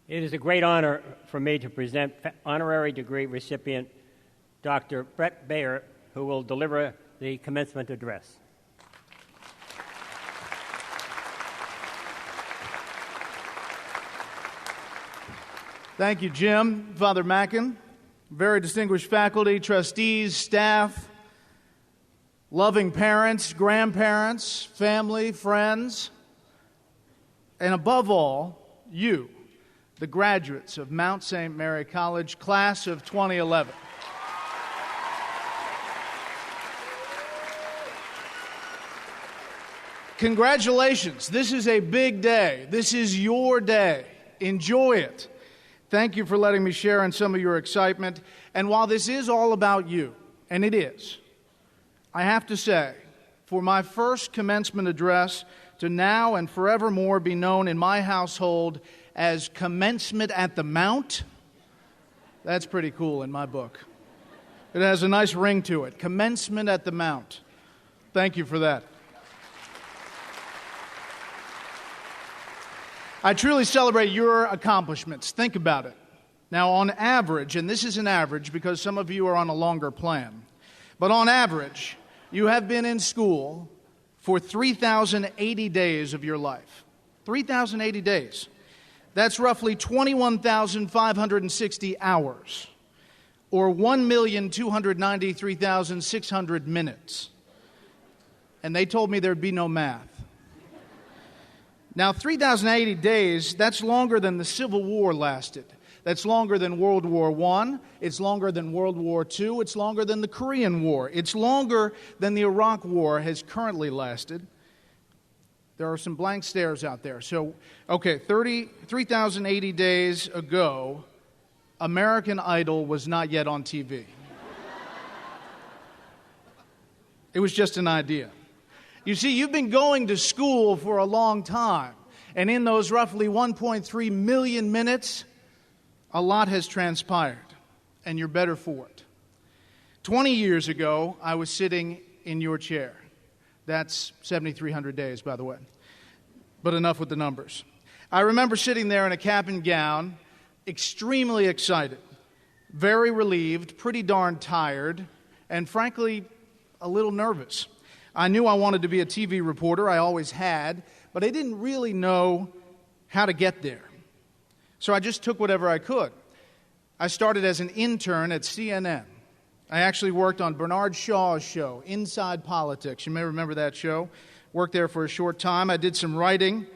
It is a great honor for me to present honorary degree recipient Dr. Brett Baer, who will deliver the commencement address. Thank you, Jim. Father Mackin, very distinguished faculty, trustees, staff, loving parents, grandparents, family, friends, and above all, you, the graduates of Mount St. Mary College, class of 2011. Congratulations. This is a big day. This is your day. Enjoy it. Thank you for letting me share in some of your excitement. And while this is all about you, and it is, I have to say, for my first commencement address to now and forevermore be known in my household as Commencement at the Mount, that's pretty cool in my book. It has a nice ring to it. Commencement at the Mount. Thank you for that. I truly celebrate your accomplishments. Think about it. Now, on average, and this is an average because some of you are on a longer plan, but on average, you have been in school for 3,080 days of your life. 3,080 days. That's roughly 21,560 hours, or 1,293,600 minutes. And they told me there'd be no math. Now, 3,080 days, that's longer than the Civil War lasted. That's longer than World War I. It's longer than World War II. It's longer than the Korean War. It's longer than the Iraq War has currently lasted. There are some blank stares out there. So, okay, 3,080 days ago, American Idol was not yet on TV. It was just an idea. You see, you've been going to school for a long time, and in those roughly 1.3 million minutes, a lot has transpired, and you're better for it. 20 years ago, I was sitting in your chair. That's 7,300 days, by the way. But enough with the numbers. I remember sitting there in a cap and gown, extremely excited, very relieved, pretty darn tired, and frankly, a little nervous. I knew I wanted to be a TV reporter. I always had, but I didn't really know how to get there. So I just took whatever I could. I started as an intern at CNN. I actually worked on Bernard Shaw's show, Inside Politics. You may remember that show. Worked there for a short time. I did some writing.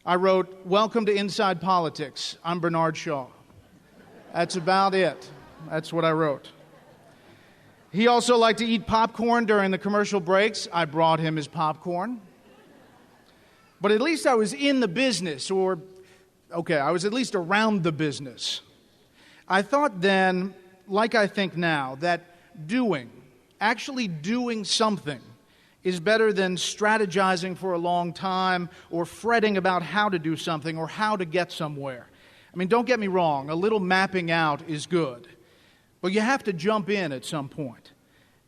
I wrote, "Welcome to Inside Politics. I'm Bernard Shaw." That's about it. That's what I wrote. He also liked to eat popcorn during the commercial breaks. I brought him his popcorn. But at least I was in the business, I was at least around the business. I thought then, like I think now, that actually doing something, is better than strategizing for a long time or fretting about how to do something or how to get somewhere. I mean, don't get me wrong, a little mapping out is good. But you have to jump in at some point.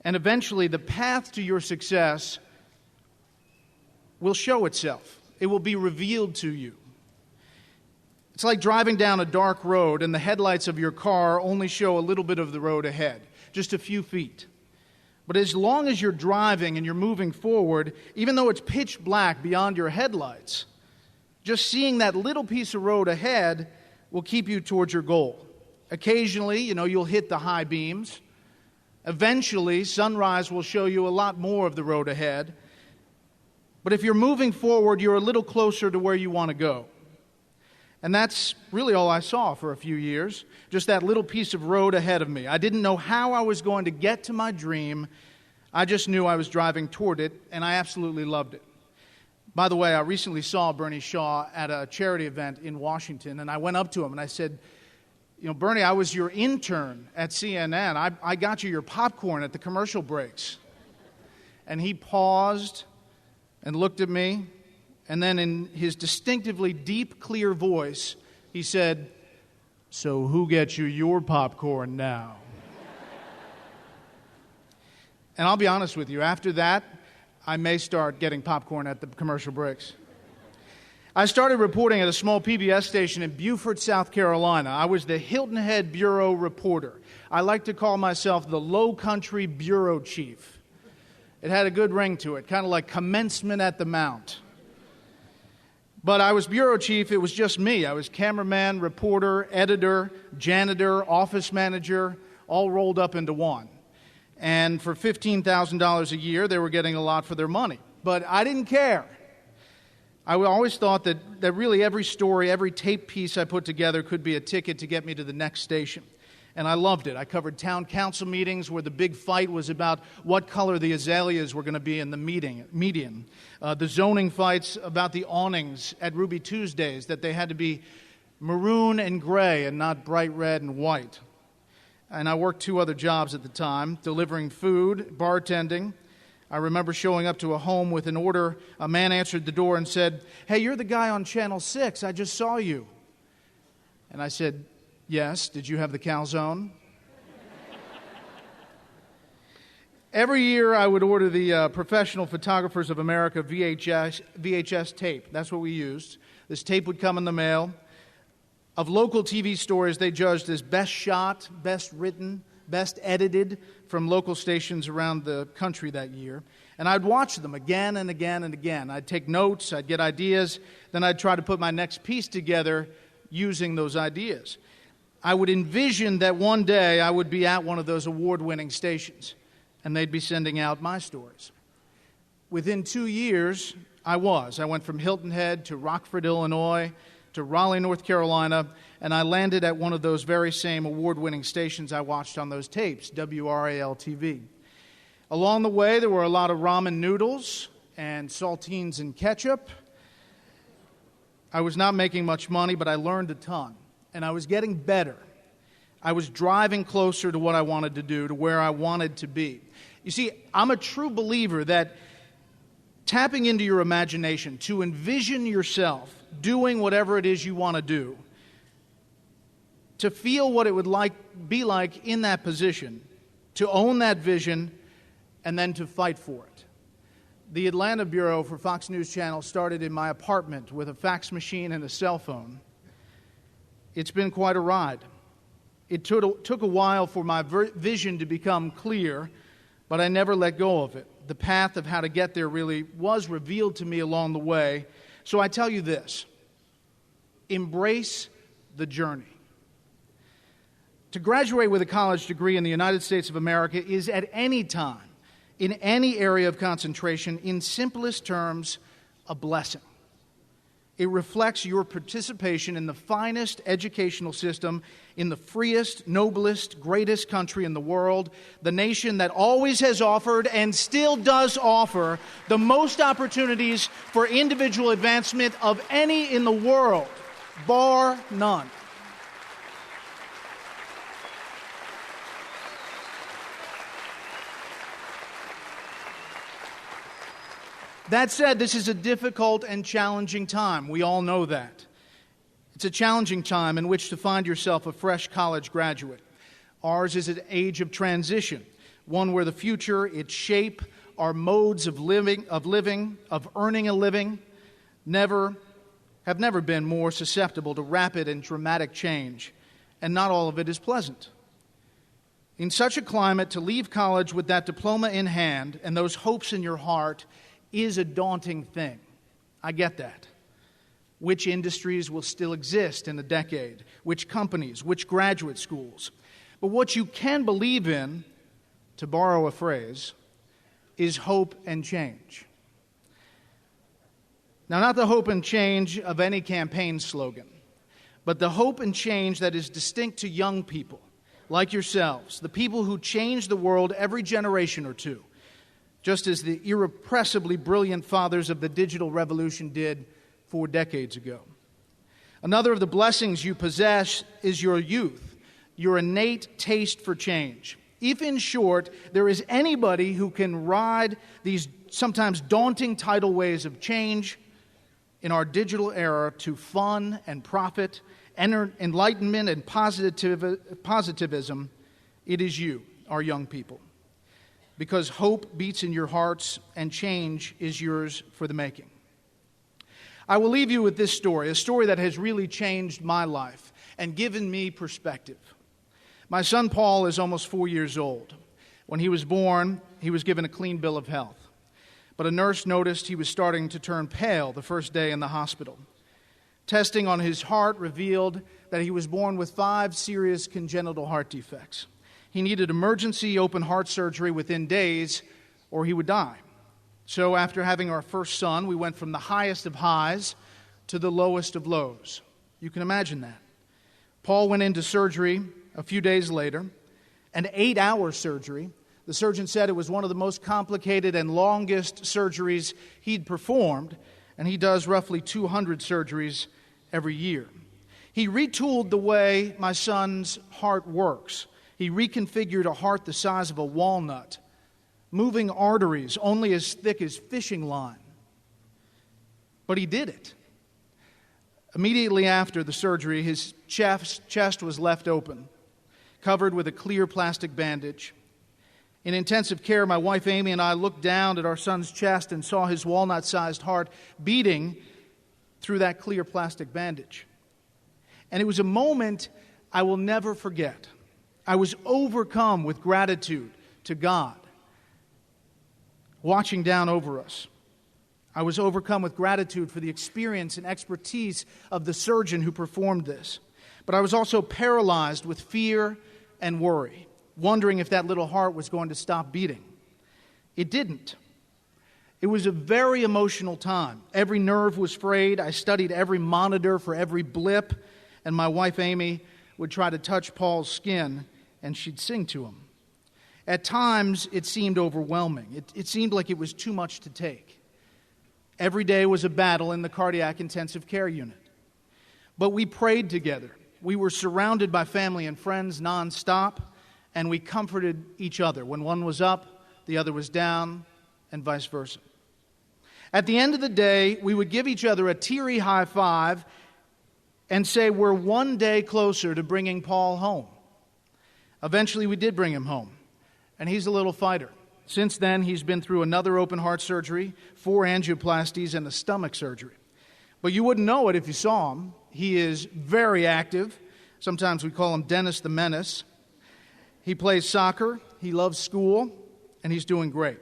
And eventually the path to your success will show itself. It will be revealed to you. It's like driving down a dark road and the headlights of your car only show a little bit of the road ahead, just a few feet. But as long as you're driving and you're moving forward, even though it's pitch black beyond your headlights, just seeing that little piece of road ahead will keep you towards your goal. Occasionally, you'll hit the high beams. Eventually, sunrise will show you a lot more of the road ahead. But if you're moving forward, you're a little closer to where you want to go. And that's really all I saw for a few years, just that little piece of road ahead of me. I didn't know how I was going to get to my dream. I just knew I was driving toward it, and I absolutely loved it. By the way, I recently saw Bernie Shaw at a charity event in Washington, and I went up to him and I said, Bernie, I was your intern at CNN. I got you your popcorn at the commercial breaks. And he paused and looked at me, and then in his distinctively deep, clear voice, he said, "So who gets you your popcorn now?" And I'll be honest with you, after that, I may start getting popcorn at the commercial breaks. I started reporting at a small PBS station in Beaufort, South Carolina. I was the Hilton Head Bureau reporter. I like to call myself the Low Country Bureau Chief. It had a good ring to it, kind of like commencement at the Mount. But I was bureau chief. It was just me. I was cameraman, reporter, editor, janitor, office manager, all rolled up into one. And for $15,000 a year, they were getting a lot for their money. But I didn't care. I always thought that really every story, every tape piece I put together could be a ticket to get me to the next station. And I loved it. I covered town council meetings where the big fight was about what color the azaleas were going to be in the median. The zoning fights about the awnings at Ruby Tuesdays, that they had to be maroon and gray and not bright red and white. And I worked 2 other jobs at the time, delivering food, bartending. I remember showing up to a home with an order. A man answered the door and said, "Hey, you're the guy on Channel 6. I just saw you." And I said, "Yes, did you have the calzone?" Every year I would order the Professional Photographers of America VHS tape. That's what we used. This tape would come in the mail. Of local TV stories, they judged as best shot, best written, best edited from local stations around the country that year. And I'd watch them again and again and again. I'd take notes, I'd get ideas, then I'd try to put my next piece together using those ideas. I would envision that one day I would be at one of those award-winning stations, and they'd be sending out my stories. Within 2 years, I went from Hilton Head to Rockford, Illinois, to Raleigh, North Carolina, and I landed at one of those very same award-winning stations I watched on those tapes, WRAL-TV. Along the way, there were a lot of ramen noodles and saltines and ketchup. I was not making much money, but I learned a ton, and I was getting better. I was driving closer to what I wanted to do, to where I wanted to be. You see, I'm a true believer that tapping into your imagination, to envision yourself doing whatever it is you want to do, to feel what it would be like in that position, to own that vision, and then to fight for it. The Atlanta Bureau for Fox News Channel started in my apartment with a fax machine and a cell phone. It's been quite a ride. It took a while for my vision to become clear, but I never let go of it. The path of how to get there really was revealed to me along the way. So I tell you this: embrace the journey. To graduate with a college degree in the United States of America is at any time, in any area of concentration, in simplest terms, a blessing. It reflects your participation in the finest educational system in the freest, noblest, greatest country in the world, the nation that always has offered and still does offer the most opportunities for individual advancement of any in the world, bar none. That said, this is a difficult and challenging time. We all know that. It's a challenging time in which to find yourself a fresh college graduate. Ours is an age of transition, one where the future, its shape, our modes of living, of earning a living, have never been more susceptible to rapid and dramatic change, and not all of it is pleasant. In such a climate, to leave college with that diploma in hand and those hopes in your heart is a daunting thing. I get that. Which industries will still exist in a decade? Which companies? Which graduate schools? But what you can believe in, to borrow a phrase, is hope and change. Now, not the hope and change of any campaign slogan, but the hope and change that is distinct to young people like yourselves, the people who change the world every generation or two, just as the irrepressibly brilliant fathers of the digital revolution did 4 decades ago. Another of the blessings you possess is your youth, your innate taste for change. If, in short, there is anybody who can ride these sometimes daunting tidal waves of change in our digital era to fun and profit, enlightenment and positivism, it is you, our young people. Because hope beats in your hearts and change is yours for the making. I will leave you with this story, a story that has really changed my life and given me perspective. My son Paul is almost 4 years old. When he was born, he was given a clean bill of health. But a nurse noticed he was starting to turn pale the first day in the hospital. Testing on his heart revealed that he was born with 5 serious congenital heart defects. He needed emergency open heart surgery within days, or he would die. So after having our first son, we went from the highest of highs to the lowest of lows. You can imagine that. Paul went into surgery a few days later, an 8-hour surgery. The surgeon said it was one of the most complicated and longest surgeries he'd performed, and he does roughly 200 surgeries every year. He retooled the way my son's heart works. He reconfigured a heart the size of a walnut, moving arteries only as thick as fishing line. But he did it. Immediately after the surgery, his chest was left open, covered with a clear plastic bandage. In intensive care, my wife Amy and I looked down at our son's chest and saw his walnut-sized heart beating through that clear plastic bandage. And it was a moment I will never forget. I was overcome with gratitude to God watching down over us. I was overcome with gratitude for the experience and expertise of the surgeon who performed this. But I was also paralyzed with fear and worry, wondering if that little heart was going to stop beating. It didn't. It was a very emotional time. Every nerve was frayed. I studied every monitor for every blip, and my wife Amy would try to touch Paul's skin, and she'd sing to him. At times, it seemed overwhelming. It seemed like it was too much to take. Every day was a battle in the cardiac intensive care unit. But we prayed together. We were surrounded by family and friends nonstop, and we comforted each other. When one was up, the other was down, and vice versa. At the end of the day, we would give each other a teary high five and say we're one day closer to bringing Paul home. Eventually, we did bring him home, and he's a little fighter. Since then, he's been through another open heart surgery, 4 angioplasties, and a stomach surgery. But you wouldn't know it if you saw him. He is very active. Sometimes we call him Dennis the Menace. He plays soccer, he loves school, and he's doing great.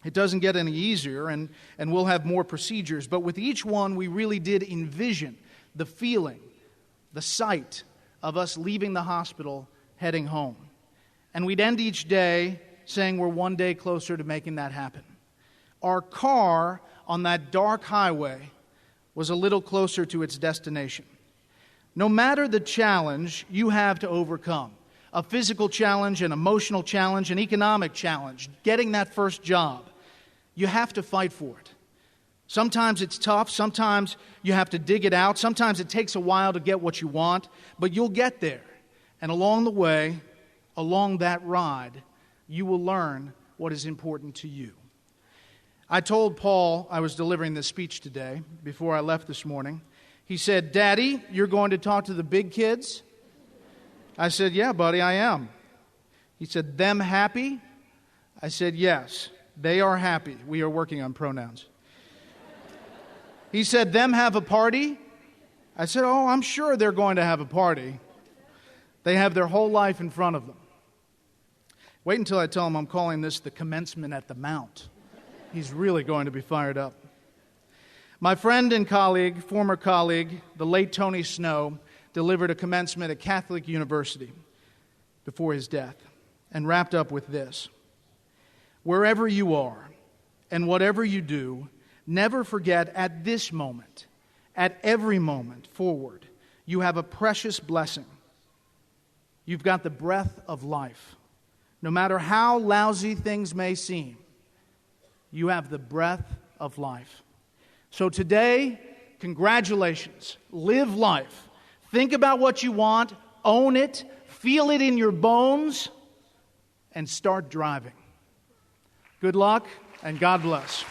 It doesn't get any easier, and we'll have more procedures. But with each one, we really did envision the feeling, the sight of us leaving the hospital, heading home. And we'd end each day saying we're one day closer to making that happen. Our car on that dark highway was a little closer to its destination. No matter the challenge you have to overcome, a physical challenge, an emotional challenge, an economic challenge, getting that first job, you have to fight for it. Sometimes it's tough, sometimes you have to dig it out, sometimes it takes a while to get what you want, but you'll get there. And along the way, along that ride, you will learn what is important to you. I told Paul I was delivering this speech today before I left this morning. He said, "Daddy, you're going to talk to the big kids?" I said, "Yeah, buddy, I am." He said, "Them happy?" I said, "Yes, they are happy." We are working on pronouns. He said, "Them have a party?" I said, "Oh, I'm sure they're going to have a party. They have their whole life in front of them." Wait until I tell him I'm calling this the commencement at the Mount. He's really going to be fired up. My friend and colleague, former colleague, the late Tony Snow, delivered a commencement at Catholic University before his death and wrapped up with this: "Wherever you are and whatever you do, never forget at this moment, at every moment forward, you have a precious blessing. You've got the breath of life. No matter how lousy things may seem, you have the breath of life. So today, congratulations. Live life. Think about what you want, own it, feel it in your bones, and start driving. Good luck, and God bless.